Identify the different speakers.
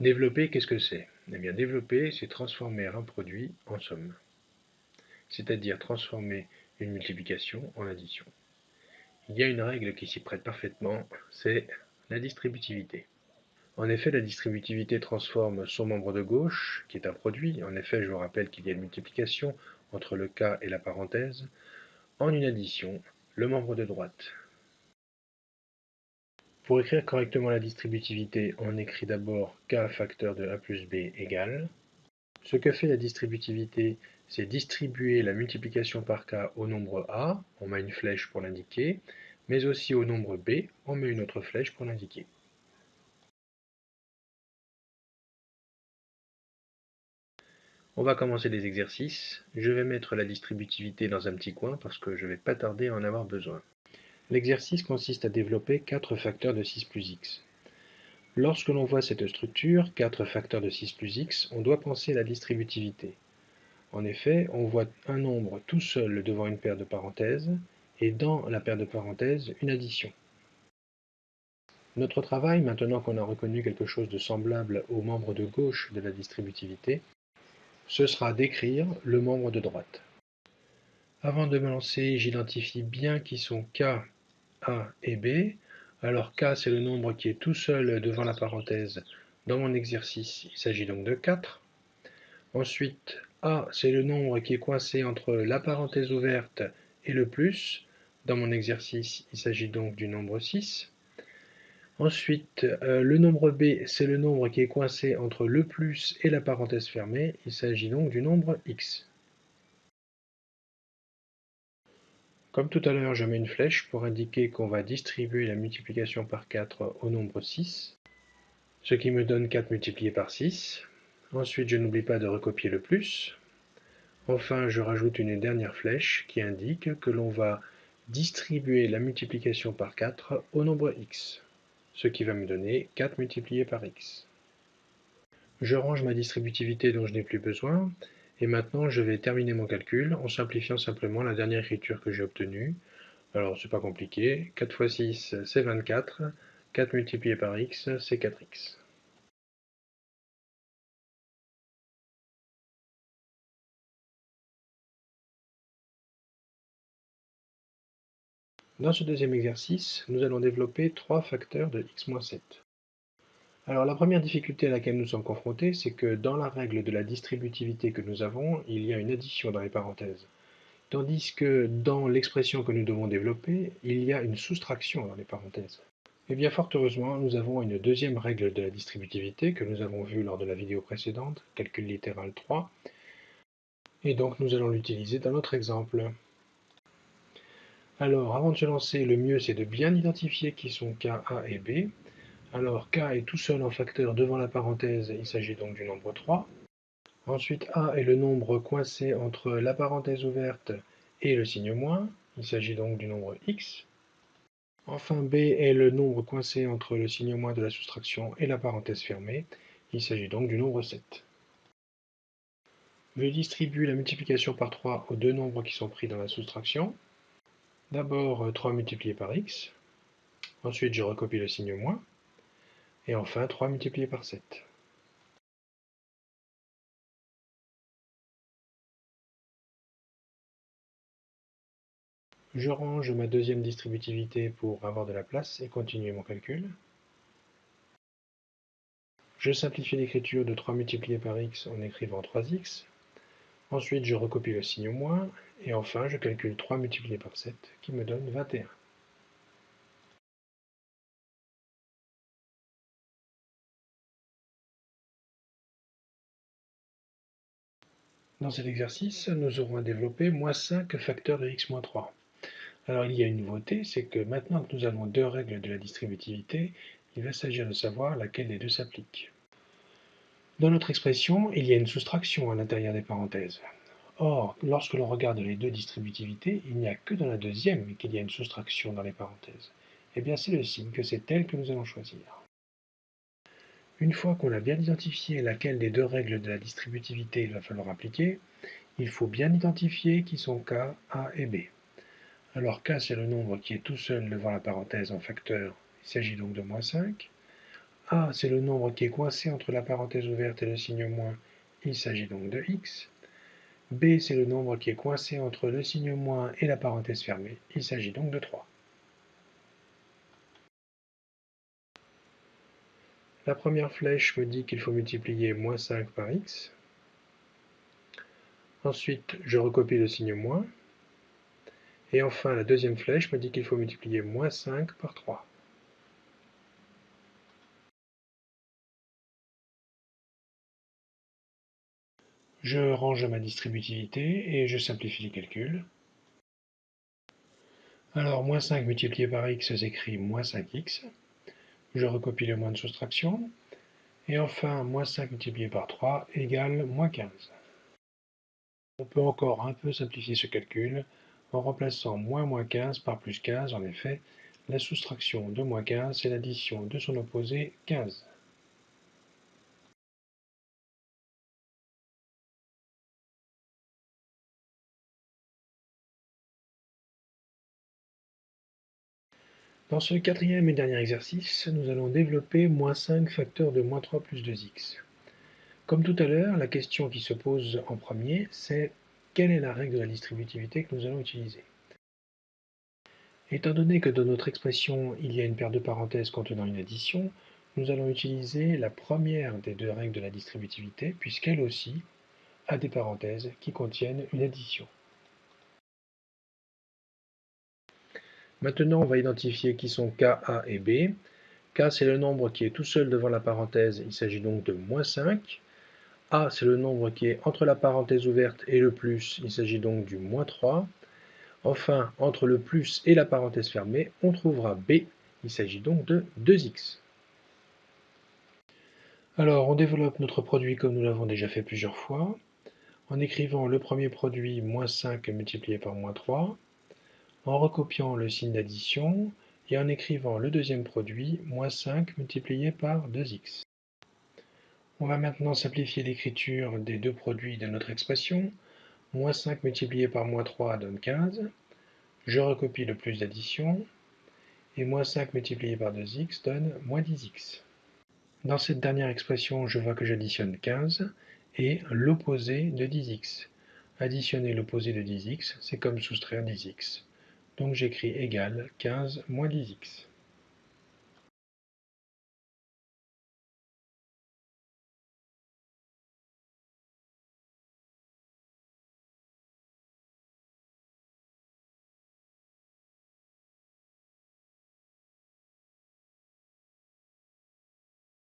Speaker 1: Développer, qu'est-ce que c'est? Eh bien, développer, c'est transformer un produit en somme, c'est-à-dire transformer une multiplication en addition. Il y a une règle qui s'y prête parfaitement, c'est la distributivité. En effet, la distributivité transforme son membre de gauche, qui est un produit, en effet, je vous rappelle qu'il y a une multiplication entre le k et la parenthèse, en une addition, le membre de droite. Pour écrire correctement la distributivité, on écrit d'abord k facteur de a plus b égale. Ce que fait la distributivité, c'est distribuer la multiplication par k au nombre a, on met une flèche pour l'indiquer, mais aussi au nombre b, on met une autre flèche pour l'indiquer. On va commencer les exercices. Je vais mettre la distributivité dans un petit coin parce que je ne vais pas tarder à en avoir besoin. L'exercice consiste à développer 4 facteurs de 6 plus x. Lorsque l'on voit cette structure, 4 facteurs de 6 plus x, on doit penser à la distributivité. En effet, on voit un nombre tout seul devant une paire de parenthèses, et dans la paire de parenthèses, une addition. Notre travail, maintenant qu'on a reconnu quelque chose de semblable au membre de gauche de la distributivité, ce sera d'écrire le membre de droite. Avant de me lancer, j'identifie bien qui sont k, a et b. Alors k, c'est le nombre qui est tout seul devant la parenthèse. Dans mon exercice, il s'agit donc de 4. Ensuite, a, c'est le nombre qui est coincé entre la parenthèse ouverte et le plus. Dans mon exercice, il s'agit donc du nombre 6. Ensuite, le nombre b, c'est le nombre qui est coincé entre le plus et la parenthèse fermée. Il s'agit donc du nombre x. Comme tout à l'heure, je mets une flèche pour indiquer qu'on va distribuer la multiplication par 4 au nombre 6, ce qui me donne 4 multiplié par 6. Ensuite, je n'oublie pas de recopier le plus. Enfin, je rajoute une dernière flèche qui indique que l'on va distribuer la multiplication par 4 au nombre x, ce qui va me donner 4 multiplié par x. Je range ma distributivité dont je n'ai plus besoin, et maintenant je vais terminer mon calcul en simplifiant simplement la dernière écriture que j'ai obtenue. Alors c'est pas compliqué, 4 fois 6 c'est 24, 4 multiplié par x c'est 4x. Dans ce deuxième exercice, nous allons développer 3 facteurs de x-7. Alors la première difficulté à laquelle nous sommes confrontés, c'est que dans la règle de la distributivité que nous avons, il y a une addition dans les parenthèses. Tandis que dans l'expression que nous devons développer, il y a une soustraction dans les parenthèses. Et bien fort heureusement, nous avons une deuxième règle de la distributivité que nous avons vue lors de la vidéo précédente, calcul littéral 3, et donc nous allons l'utiliser dans notre exemple. Alors avant de se lancer, le mieux c'est de bien identifier qui sont K, A et B. Alors K est tout seul en facteur devant la parenthèse, il s'agit donc du nombre 3. Ensuite A est le nombre coincé entre la parenthèse ouverte et le signe moins, il s'agit donc du nombre x. Enfin B est le nombre coincé entre le signe moins de la soustraction et la parenthèse fermée, il s'agit donc du nombre 7. Je distribue la multiplication par 3 aux deux nombres qui sont pris dans la soustraction. D'abord 3 multiplié par x, ensuite je recopie le signe moins, et enfin 3 multiplié par 7. Je range ma deuxième distributivité pour avoir de la place et continuer mon calcul. Je simplifie l'écriture de 3 multiplié par x en écrivant 3x. Ensuite, je recopie le signe moins. Et enfin, je calcule 3 multiplié par 7 qui me donne 21. Dans cet exercice, nous aurons à développer moins 5 facteurs de x moins 3. Alors il y a une nouveauté, c'est que maintenant que nous avons deux règles de la distributivité, il va s'agir de savoir laquelle des deux s'applique. Dans notre expression, il y a une soustraction à l'intérieur des parenthèses. Or, lorsque l'on regarde les deux distributivités, il n'y a que dans la deuxième qu'il y a une soustraction dans les parenthèses. Eh bien, c'est le signe que c'est elle que nous allons choisir. Une fois qu'on a bien identifié laquelle des deux règles de la distributivité il va falloir appliquer, il faut bien identifier qui sont K, A et B. Alors K, c'est le nombre qui est tout seul devant la parenthèse en facteur, il s'agit donc de moins 5. A, c'est le nombre qui est coincé entre la parenthèse ouverte et le signe moins, il s'agit donc de x. B, c'est le nombre qui est coincé entre le signe moins et la parenthèse fermée, il s'agit donc de 3. La première flèche me dit qu'il faut multiplier moins 5 par x. Ensuite, je recopie le signe moins. Et enfin, la deuxième flèche me dit qu'il faut multiplier moins 5 par 3. Je range ma distributivité et je simplifie les calculs. Alors, moins 5 multiplié par x s'écrit moins 5x. Je recopie le moins de soustraction. Et enfin, moins 5 multiplié par 3 égale moins 15. On peut encore un peu simplifier ce calcul en remplaçant moins 15 par plus 15. En effet, la soustraction de moins 15, c'est l'addition de son opposé 15. Dans ce quatrième et dernier exercice, nous allons développer moins 5 facteurs de moins 3 plus 2x. Comme tout à l'heure, la question qui se pose en premier, c'est quelle est la règle de la distributivité que nous allons utiliser? Étant donné que dans notre expression, il y a une paire de parenthèses contenant une addition, nous allons utiliser la première des deux règles de la distributivité, puisqu'elle aussi a des parenthèses qui contiennent une addition. Maintenant, on va identifier qui sont K, A et B. K, c'est le nombre qui est tout seul devant la parenthèse, il s'agit donc de moins 5. A, c'est le nombre qui est entre la parenthèse ouverte et le plus, il s'agit donc du moins 3. Enfin, entre le plus et la parenthèse fermée, on trouvera B, il s'agit donc de 2x. Alors, on développe notre produit comme nous l'avons déjà fait plusieurs fois, en écrivant le premier produit moins 5 multiplié par moins 3, en recopiant le signe d'addition, et en écrivant le deuxième produit moins 5 multiplié par 2x. On va maintenant simplifier l'écriture des deux produits de notre expression. Moins 5 multiplié par moins 3 donne 15. Je recopie le plus d'addition. Et moins 5 multiplié par 2x donne moins 10x. Dans cette dernière expression, je vois que j'additionne 15 et l'opposé de 10x. Additionner l'opposé de 10x, c'est comme soustraire 10x. Donc j'écris égal 15 moins 10x.